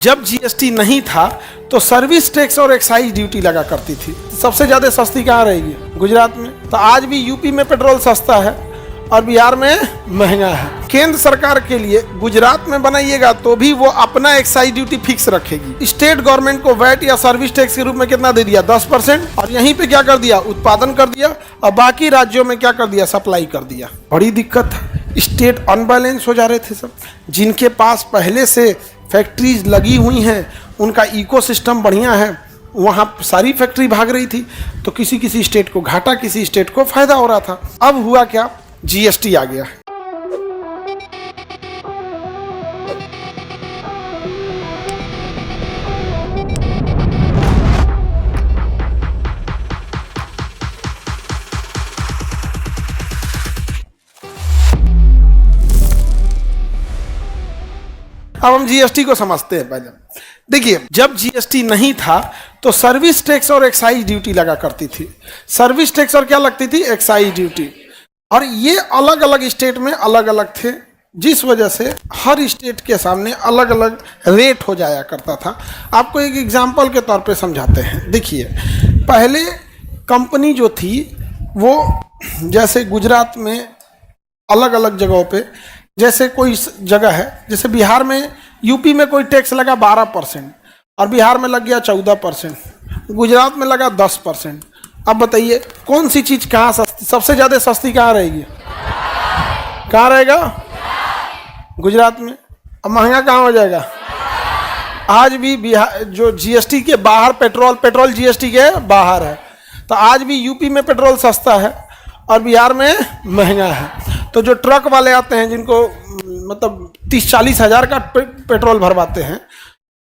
जब जीएसटी नहीं था तो सर्विस टैक्स और एक्साइज ड्यूटी लगा करती थी। सबसे ज्यादा सस्ती कहाँ रहेगी? गुजरात में। तो आज भी यूपी में पेट्रोल सस्ता है और बिहार में महंगा है। केंद्र सरकार के लिए गुजरात में बनाइएगा तो भी वो अपना एक्साइज ड्यूटी फिक्स रखेगी। स्टेट गवर्नमेंट को वैट या सर्विस टैक्स के रूप में कितना दे दिया? 10%। और यहीं पे क्या कर दिया? उत्पादन कर दिया और बाकी राज्यों में क्या कर दिया? सप्लाई कर दिया। बड़ी दिक्कत है। स्टेट अनबैलेंस हो जा रहे थे सब। जिनके पास पहले से फैक्ट्रीज लगी हुई हैं, उनका इकोसिस्टम बढ़िया है, वहाँ सारी फैक्ट्री भाग रही थी, तो किसी किसी स्टेट को घाटा, किसी स्टेट को फायदा हो रहा था। अब हुआ क्या? जीएसटी आ गया। अब हम जीएसटी को समझते हैं। पहले देखिए, जब जीएसटी नहीं था तो सर्विस टैक्स और एक्साइज ड्यूटी लगा करती थी। सर्विस टैक्स और क्या लगती थी? Excise duty. और ये अलग अलग स्टेट में अलग अलग थे, जिस वजह से हर स्टेट के सामने अलग अलग रेट हो जाया करता था। आपको एक एग्जांपल के तौर पे समझाते हैं। देखिए, पहले कंपनी जो थी वो जैसे गुजरात में अलग अलग जगहों पे, जैसे कोई जगह है, जैसे बिहार में, यूपी में कोई टैक्स लगा 12% और बिहार में लग गया 14%, गुजरात में लगा 10%। अब बताइए कौन सी चीज़ कहाँ सस्ती, सबसे ज़्यादा सस्ती कहाँ रहेगी? कहाँ रहेगा? गुजरात में। अब महंगा कहाँ हो जाएगा? आज भी बिहार जो जीएसटी के बाहर पेट्रोल जीएसटी के बाहर है, तो आज भी यूपी में पेट्रोल सस्ता है और बिहार में महंगा है। तो जो ट्रक वाले आते हैं, जिनको मतलब 30-40 हज़ार का पेट्रोल भरवाते हैं,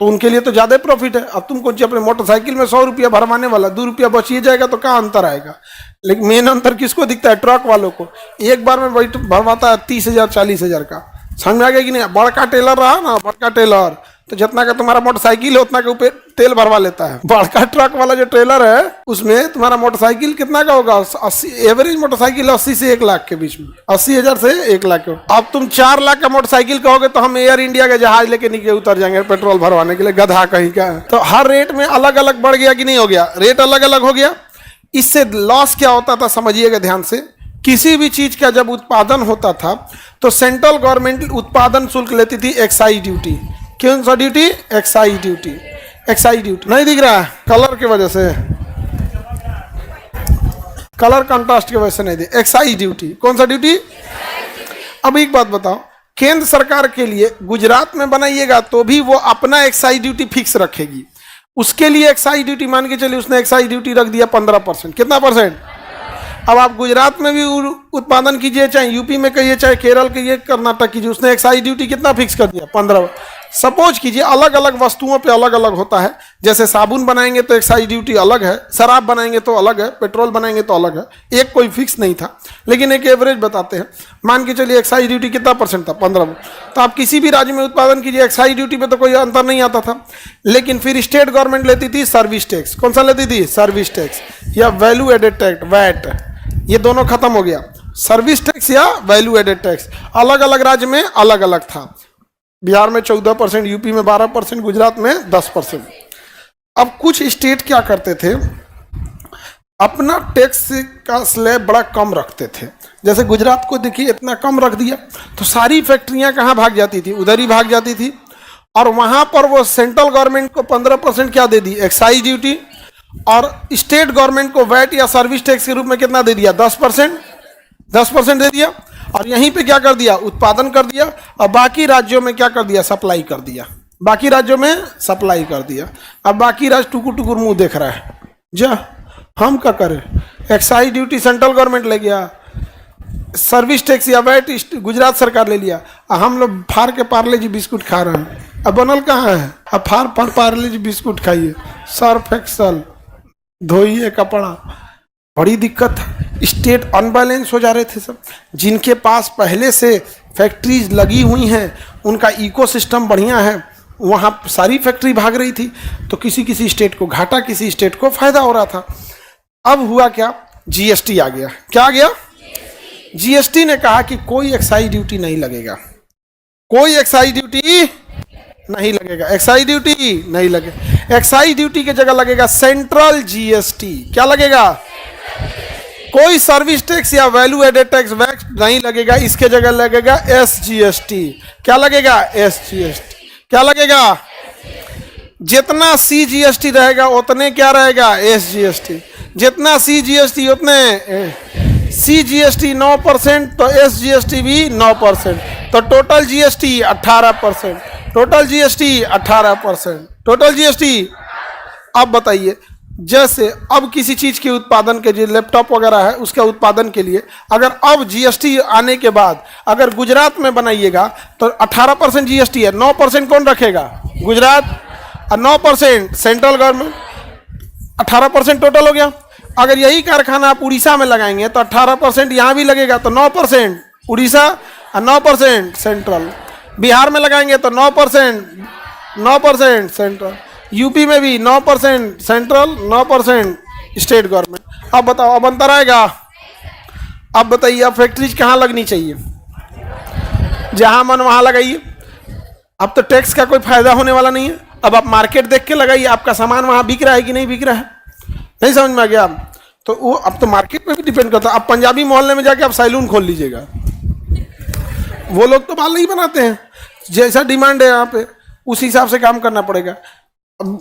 तो उनके लिए तो ज़्यादा प्रॉफिट है। अब तुमको अपने मोटरसाइकिल में 100 रुपया भरवाने वाला 2 रुपया बचिए जाएगा, तो क्या अंतर आएगा? लेकिन मेन अंतर किसको दिखता है? ट्रक वालों को। एक बार में भरवाता है 30,000 40,000 का। समझ में आ गया कि नहीं? बड़का टेलर रहा ना, बड़का टेलर, तो जितना का तुम्हारा मोटरसाइकिल है उतना के ऊपर तेल भरवा लेता है। बड़का ट्रक वाला जो ट्रेलर है, उसमें तुम्हारा मोटरसाइकिल कितना का होगा? 80, एवरेज मोटरसाइकिल 80 से 1 लाख के बीच में, 80,000 से 1 लाख के। अब तुम 4 लाख का मोटरसाइकिल कहोगे तो हम एयर इंडिया के जहाज लेके नीचे उतर जाएंगे पेट्रोल भरवाने के लिए, गधा कहीं का। तो हर रेट में अलग अलग बढ़ गया कि नहीं हो गया? रेट अलग अलग हो गया। इससे लॉस क्या होता था समझिएगा ध्यान से। किसी भी चीज का जब उत्पादन होता था तो सेंट्रल गवर्नमेंट उत्पादन शुल्क लेती थी, एक्साइज ड्यूटी। कौन सा duty? Excise duty. Excise duty नहीं दिख रहा है कलर की वजह से, कलर कंट्रास्ट की वजह से नहीं दिख। Excise duty. कौन सा ड्यूटी? अब एक बात बताओ, केंद्र सरकार के लिए गुजरात में बनाइएगा तो भी वो अपना एक्साइज ड्यूटी फिक्स रखेगी। उसके लिए एक्साइज ड्यूटी मान के चलिए, उसने एक्साइज ड्यूटी रख दिया 15%। कितना परसेंट? अब आप गुजरात में भी उत्पादन कीजिए, चाहे यूपी में कहिए, चाहे केरल कहिए, कर्नाटक कीजिए, उसने एक्साइज ड्यूटी कितना फिक्स कर दिया? 15। सपोज कीजिए अलग अलग वस्तुओं पे अलग अलग होता है। जैसे साबुन बनाएंगे तो एक्साइज ड्यूटी अलग है, शराब बनाएंगे तो अलग है, पेट्रोल बनाएंगे तो अलग है। एक कोई फिक्स नहीं था, लेकिन एक एवरेज बताते हैं। मान के चलिए एक्साइज ड्यूटी कितना परसेंट था? 15। तो आप किसी भी राज्य में उत्पादन कीजिए, एक्साइज ड्यूटी पे तो कोई अंतर नहीं आता था। लेकिन फिर स्टेट गवर्नमेंट लेती थी सर्विस टैक्स। कौन सा लेती थी? सर्विस टैक्स या वैल्यू एडेड टैक्स, वैट। ये दोनों खत्म हो गया। सर्विस टैक्स या वैल्यू एडेड टैक्स अलग अलग राज्य में अलग अलग था। बिहार में 14%, यूपी में 12%, गुजरात में 10%। अब कुछ स्टेट क्या करते थे, अपना टैक्स का स्लैब बड़ा कम रखते थे। जैसे गुजरात को देखिए इतना कम रख दिया, तो सारी फैक्ट्रियां कहाँ भाग जाती थी? उधर ही भाग जाती थी। और वहां पर वो सेंट्रल गवर्नमेंट को 15% क्या दे दी? Excise duty. और स्टेट गवर्नमेंट को वैट या सर्विस टैक्स के रूप में कितना दे दिया? 10%। 10% दे दिया। और यहीं पे क्या कर दिया? उत्पादन कर दिया और बाकी राज्यों में क्या कर दिया? सप्लाई कर दिया। बाकी राज्यों में सप्लाई कर दिया। अब बाकी राज्य टुकुर टुकुर मुंह देख रहा है, जा हम क्या करें? एक्साइज ड्यूटी सेंट्रल गवर्नमेंट ले गया, सर्विस टैक्स या वैट गुजरात सरकार ले लिया, हम लोग फाड़ के पार्ले जी बिस्कुट खा रहे हैं। अब बनल कहाँ है? अब फाड़ पार्ले जी बिस्कुट खाइए, सर्फ एक्सल धोइए कपड़ा। बड़ी दिक्कत है। स्टेट अनबैलेंस हो जा रहे थे सब। जिनके पास पहले से फैक्ट्रीज लगी हुई हैं, उनका इकोसिस्टम बढ़िया है, वहाँ सारी फैक्ट्री भाग रही थी, तो किसी किसी स्टेट को घाटा, किसी स्टेट को फायदा हो रहा था। अब हुआ क्या? जीएसटी आ गया। क्या आ गया? जीएसटी ने कहा कि कोई एक्साइज ड्यूटी नहीं लगेगा, कोई एक्साइज ड्यूटी नहीं लगेगा। एक्साइज ड्यूटी नहीं लगेगा। एक्साइज ड्यूटी की जगह लगेगा सेंट्रल जीएसटी। क्या लगेगा? कोई सर्विस टैक्स या वैल्यू एडेड टैक्स वैक्स नहीं लगेगा, इसके जगह लगेगा एसजीएसटी। क्या लगेगा? एसजीएसटी। क्या लगेगा? जितना सीजीएसटी रहेगा उतने क्या रहेगा? एसजीएसटी। जितना सीजीएसटी उतने सीजीएसटी 9% तो एसजीएसटी भी 9%, तो total GST 18%। Total GST 18%। Total GST. अब बताइए, जैसे अब किसी चीज के उत्पादन के, जो लैपटॉप वगैरह है उसके उत्पादन के लिए अगर अब जीएसटी आने के बाद अगर गुजरात में बनाइएगा तो 18% जीएसटी है, 9% कौन रखेगा? गुजरात, और 9% सेंट्रल गवर्नमेंट। 18% टोटल हो गया। अगर यही कारखाना आप उड़ीसा में लगाएंगे तो 18% यहाँ भी लगेगा, तो 9% उड़ीसा और 9% सेंट्रल। बिहार में लगाएंगे तो 9% सेंट्रल। यूपी में भी 9% सेंट्रल, 9% स्टेट गवर्नमेंट। अब बताओ, अब अंतर आएगा? अब बताइए, अब फैक्ट्रीज कहाँ लगनी चाहिए? जहाँ मन वहाँ लगाइए। अब तो टैक्स का कोई फायदा होने वाला नहीं है। अब आप मार्केट देख के लगाइए, आपका सामान वहाँ बिक रहा है कि नहीं बिक रहा है। नहीं समझ में आ गया? तो वो अब तो मार्केट पे भी डिपेंड करता है। अब पंजाबी मोहल्ले में जाके आप सैलून खोल लीजिएगा, वो लोग तो बाल नहीं बनाते हैं। जैसा डिमांड है यहाँ पे उस हिसाब से काम करना पड़ेगा। अब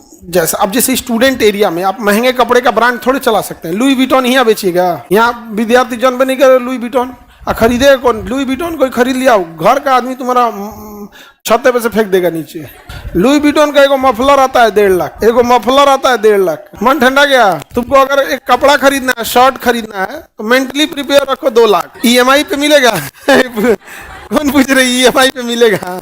जैसे स्टूडेंट एरिया में आप महंगे कपड़े का ब्रांड थोड़े चला सकते हैं। लुई विटॉन यहाँ बेचिएगा? यहाँ विद्यार्थी जन्म नहीं करे लुई विटॉन, खरीदेगा कौन? लुई विटॉन कोई खरीद लिया, घर का आदमी तुम्हारा छत्ते पे से फेंक देगा नीचे। लुई विटॉन का एगो मफलर आता है 1.5 लाख, एगो मफलर आता है 1.5 लाख। मन ठंडा गया? तुमको अगर एक कपड़ा खरीदना है, शर्ट खरीदना है तो मेंटली प्रिपेयर रखो 2 लाख। ईएमआई पे मिलेगा? कौन पूछ रही ईएमआई पे मिलेगा?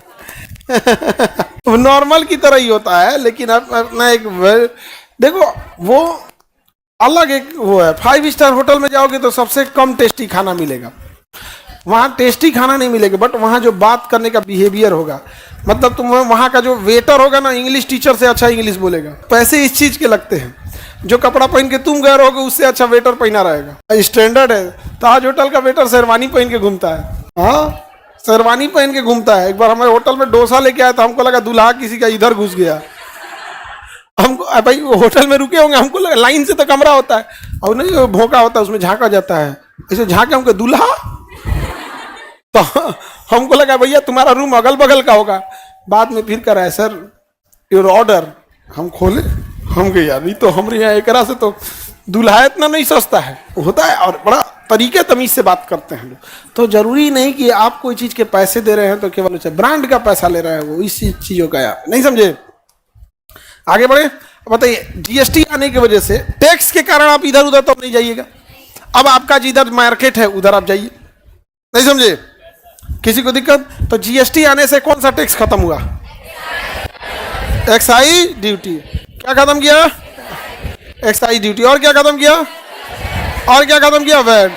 नॉर्मल की तरह ही होता है, लेकिन अपना एक देखो, वो अलग एक वो है। 5 स्टार होटल में जाओगे तो सबसे कम टेस्टी खाना मिलेगा, वहाँ टेस्टी खाना नहीं मिलेगा, बट वहाँ जो बात करने का बिहेवियर होगा, मतलब तुम वहाँ का जो वेटर होगा ना, इंग्लिश टीचर से अच्छा इंग्लिश बोलेगा। पैसे इस चीज़ के लगते हैं, जो कपड़ा पहन के तुम गए रहोगे उससे अच्छा वेटर पहना रहेगा। स्टैंडर्ड है। ताज होटल का वेटर शेरवानी पहन के घूमता है। हाँ, शेरवानी पहन के घूमता है। एक बार हमारे होटल में डोसा लेके आया था, हमको लगा दूल्हा किसी का इधर घुस गया। हमको भाई होटल में रुके होंगे, हमको लगा लाइन से तो कमरा होता है और नहीं भोंका होता है, उसमें झांका जाता है। ऐसे झांके हमको दूल्हा, तो हमको लगा भैया तुम्हारा रूम अगल बगल का होगा। बाद में फिर कराए सर योर ऑर्डर। हम खोले, हम गए यार, तो हमारे यहाँ एक से तो दूल्हा इतना नहीं सस्ता है, होता है और बड़ा तरीके तमीज से बात करते हैं लोग। तो जरूरी नहीं कि आप कोई चीज के पैसे दे रहे हैं तो केवल उसे ब्रांड का पैसा ले रहे हैं, वो इस चीजों का यार नहीं समझे। आगे बढ़े, बताइए। जीएसटी आने की वजह से, टैक्स के कारण आप इधर उधर तो नहीं जाइएगा। अब आपका जिधर मार्केट है उधर आप जाइए, नहीं समझे? किसी को दिक्कत? तो जीएसटी आने से कौन सा टैक्स खत्म हुआ? Excise duty. क्या खत्म किया? Excise duty. और क्या खत्म किया? और क्या खत्म किया? वैट।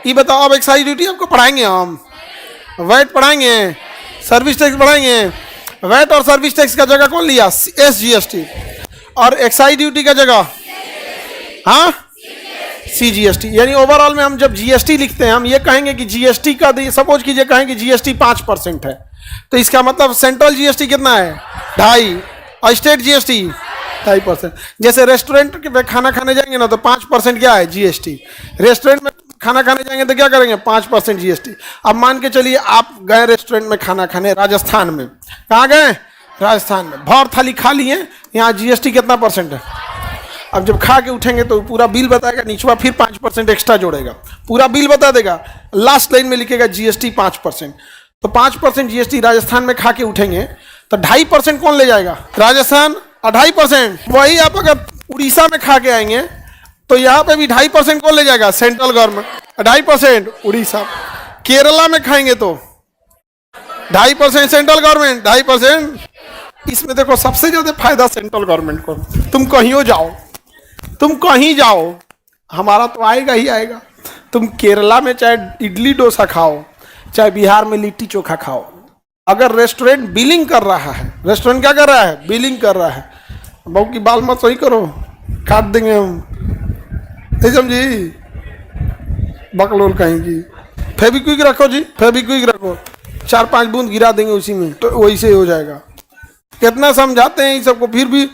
ये बताओ, अब एक्साइज ड्यूटी आपको पढ़ाएंगे हम, वैट पढ़ाएंगे, सर्विस टैक्स पढ़ाएंगे। वैट और सर्विस टैक्स का जगह कौन लिया? एसजीएसटी। और एक्साइज ड्यूटी का जगह हाँ सीजीएसटी। यानी ओवरऑल में हम जब जीएसटी लिखते हैं, हम ये कहेंगे कि जीएसटी का, सपोज कीजिए कहें कि जीएसटी 5% है, तो इसका मतलब सेंट्रल जीएसटी कितना है? 2.5, और स्टेट जीएसटी 2.5%। जैसे रेस्टोरेंट में खाना खाने जाएंगे ना तो 5% क्या है? जीएसटी। रेस्टोरेंट में खाना खाने जाएंगे तो क्या करेंगे? 5% जीएसटी। अब मान के चलिए आप गए रेस्टोरेंट में खाना खाने राजस्थान में, कहाँ गए? राजस्थान में। भर थाली खा लिए, यहाँ जीएसटी कितना % है? अब जब खा के उठेंगे तो पूरा बिल बताएगा, नीचवा फिर 5% एक्स्ट्रा जोड़ेगा, पूरा बिल बता देगा। लास्ट लाइन में लिखेगा जीएसटी 5%। तो 5% जीएसटी राजस्थान में खा के उठेंगे तो 2.5% कौन ले जाएगा? राजस्थान। और 2.5% वही आप अगर उड़ीसा में खा के आएंगे तो यहाँ पे भी 2.5% कौन ले जाएगा? Central government. 2.5% उड़ीसा। केरला में खाएंगे तो 2.5% सेंट्रल गवर्नमेंट, 2.5%। इसमें देखो सबसे ज्यादा फायदा सेंट्रल गवर्नमेंट को। तुम कहीं जाओ, तुम कहीं जाओ, हमारा तो आएगा ही आएगा। तुम केरला में चाहे इडली डोसा खाओ, चाहे बिहार में लिट्टी चोखा खाओ, अगर रेस्टोरेंट बिलिंग कर रहा है, रेस्टोरेंट क्या कर रहा है? बिलिंग कर रहा है। बहू की बाल मत सही करो, काट देंगे हम, नहीं समझी? बकलोल कहेंगी। फेविक्विक रखो जी, फेविक्विक रखो, 4-5 बूंद गिरा देंगे उसी में, तो वैसे ही हो जाएगा। कितना समझाते हैं इन सबको, फिर भी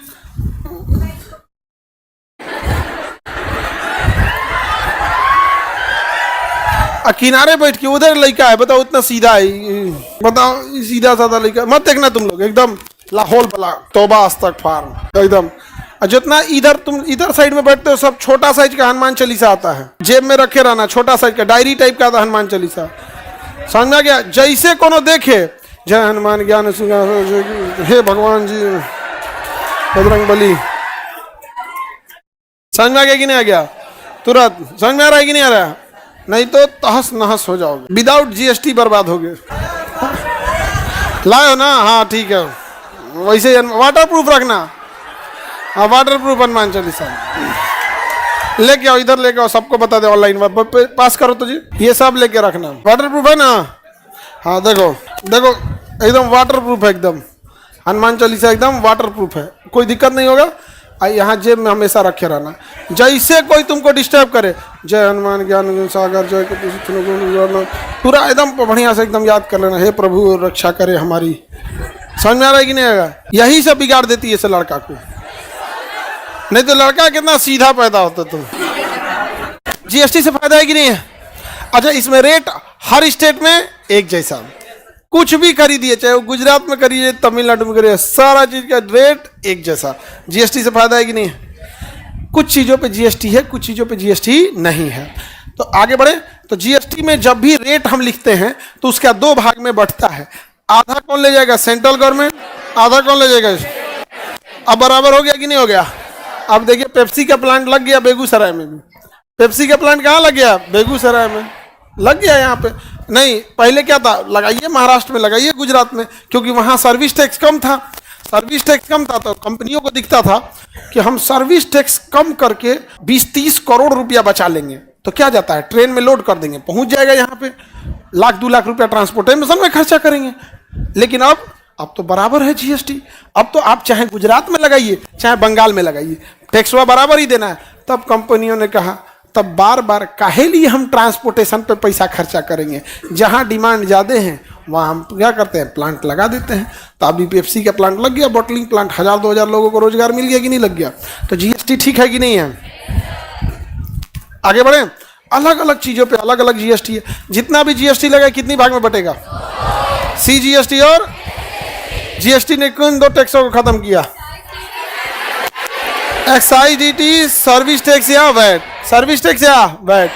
किनारे बैठ के उधर लड़का है, बताओ इतना सीधा है, बताओ सीधा साधा लड़का मत देखना तुम लोग, एकदम लाहौल वाला तौबा अस्तगफार एकदम। और जितना इधर तुम इधर साइड में बैठते हो सब छोटा साइज का हनुमान चालीसा आता है, जेब में रखे रहना, छोटा साइज का डायरी टाइप का आता है हनुमान चालीसा, समझ में आ गया। जैसे कोनो देखे जय हनुमान ज्ञान हे भगवान जी बजरंग बली, समझ में आ गया कि नहीं आ गया, तुरंत समझ में आ रहा है कि नहीं आ रहा है, नहीं तो तहस नहस हो जाओगे, विदाउट जीएसटी बर्बाद हो गए। लाओ ना, हाँ ठीक है, वैसे वाटर प्रूफ रखना, हाँ वाटर प्रूफ हनुमान चालीसा लेके आओ, इधर लेके आओ, सबको बता दे ऑनलाइन पास करो तो जी, ये सब लेके रखना, वाटर प्रूफ है ना, हाँ देखो देखो एकदम वाटर प्रूफ है, एकदम हनुमान चालीसा एकदम वाटर प्रूफ है, कोई दिक्कत नहीं होगा। यहाँ जेब में हमेशा रखे रहना, जैसे कोई तुमको डिस्टर्ब करे जय हनुमान ज्ञान सागर जय, पूरा एकदम बढ़िया से एकदम याद कर लेना, हे प्रभु रक्षा करे हमारी, समझ में आ रहा है कि नहीं आएगा। यही सब बिगाड़ देती है इसे लड़का को, नहीं तो लड़का कितना सीधा पैदा होता। तुम जीएसटी से फायदा है कि नहीं है। अच्छा इसमें रेट हर स्टेट में एक जैसा, कुछ भी खरीदिए, चाहे वो गुजरात में करिए तमिलनाडु में करिए, सारा चीज का रेट एक जैसा। जीएसटी से फायदा है कि नहीं है। कुछ चीजों पे जीएसटी है, कुछ चीजों पे जीएसटी नहीं है। तो आगे बढ़े, तो जीएसटी में जब भी रेट हम लिखते हैं तो उसका दो भाग में बढ़ता है, आधा कौन ले जाएगा, सेंट्रल गवर्नमेंट, आधा कौन ले जाएगा। अब बराबर हो गया कि नहीं हो गया। अब देखिए पेप्सी का प्लांट लग गया बेगूसराय में भी, पेप्सी का प्लांट कहाँ लग गया, बेगूसराय में लग गया। यहाँ पे नहीं, पहले क्या था, लगाइए महाराष्ट्र में, लगाइए गुजरात में, क्योंकि वहाँ सर्विस टैक्स कम था, सर्विस टैक्स कम था तो कंपनियों को दिखता था कि हम सर्विस टैक्स कम करके 20-30 करोड़ रुपया बचा लेंगे, तो क्या जाता है ट्रेन में लोड कर देंगे, पहुंच जाएगा यहाँ पे, 1-2 लाख रुपया ट्रांसपोर्टेशन में खर्चा करेंगे। लेकिन अब तो बराबर है जीएसटी, अब तो आप चाहे गुजरात में लगाइए चाहे बंगाल में लगाइए, टैक्स बराबर ही देना है। तब कंपनियों ने कहा, तब बार बार काहे लिए हम ट्रांसपोर्टेशन पे पैसा खर्चा करेंगे, जहां डिमांड ज़्यादा है वहां हम क्या करते हैं, प्लांट लगा देते हैं। तो अभी पेप्सी का प्लांट लग गया, बॉटलिंग प्लांट, 1000-2000 लोगों को रोजगार मिल गया कि नहीं लग गया। तो जीएसटी ठीक है कि नहीं है। आगे बढ़े, अलग अलग चीज़ों पे अलग अलग जीएसटी है। जितना भी जीएसटी लगा कितनी भाग में बटेगा, सीजीएसटी और जीएसटी ने किन दो टैक्सों को खत्म किया, एक्साइज ड्यूटी, सर्विस टैक्स या वैट, सर्विस टैक्स या वैट।